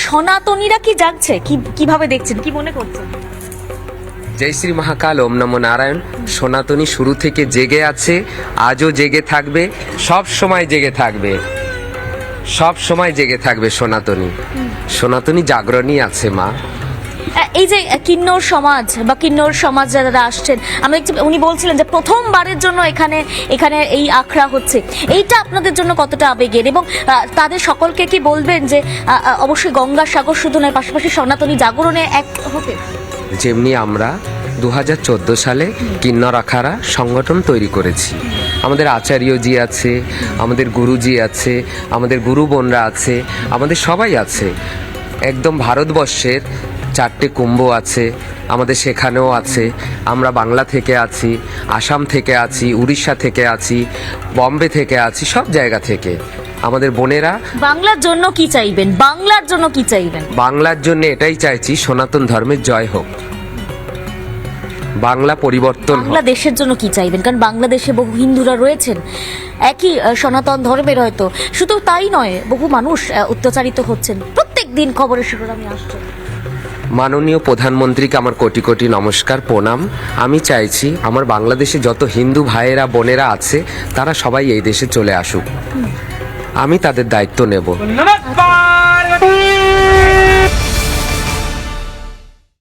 সনাতনীরা কি জাগছে? কিভাবে দেখছেন, কি মনে করছেন? জয় শ্রী মহাকাল, ওম নমো নারায়ণ। সনাতনী শুরু থেকে জেগে আছে, আজও জেগে থাকবে, সব সময় জেগে থাকবে, সব সময় জেগে থাকবে সনাতনী। সনাতনী জাগরণী আছে মা। এই যে কিন্নর সমাজ বা কিন্নর সমাজ যারা আসছেন, আমরা দেখছি উনি বলছিলেন যে প্রথমবারের জন্য এখানে এই আখড়া হচ্ছে, এইটা আপনাদের জন্য কতটা আবেগের, এবং তাদের সকলকে কি বলবেন যে অবশ্যই গঙ্গা সাগর শুধু নয়, পাশাপাশি সনাতনী জাগরণে এক হতে? যেমনি আমরা 2014 সালে কিন্নর আখাড়া সংগঠন তৈরি করেছি, আমাদের আচার্যজি আছে, আমাদের গুরুজি আছে, আমাদের গুরু বোনরা আছে, আমাদের সবাই আছে। একদম ভারতবর্ষের 4টে কুম্ভ আছে, আমাদের সেখানেও আছে। আমরা বাংলা থেকে আছি, আসাম থেকে আছি, উড়িষ্যা থেকে আছি, বম্বে থেকে আছি, সব জায়গা থেকে আমাদের বোনেরা। বাংলার জন্য কি চাইবেন? বাংলার জন্য কি চাইবেন? বাংলার জন্য এটাই চাইছি, সনাতন ধর্মের জয় হোক, বাংলা পরিবর্তন হোক। বাংলাদেশের জন্য কি চাইবেন? কারণ বাংলাদেশে বহু হিন্দুরা রয়েছেন, একই সনাতন ধর্মের, হয়তো শুধু তাই নয়, বহু মানুষ অত্যাচারিত হচ্ছেন, প্রত্যেক দিন খবরের শিরোনামে আসছে। মাননীয় প্রধানমন্ত্রীকে আমার কোটি কোটি নমস্কার, প্রণাম। আমি চাইছি আমার বাংলাদেশে যত হিন্দু ভাইয়েরা বোনেরা আছে, তারা সবাই এই দেশে চলে আসুক, আমি তাদের দায়িত্ব নেব।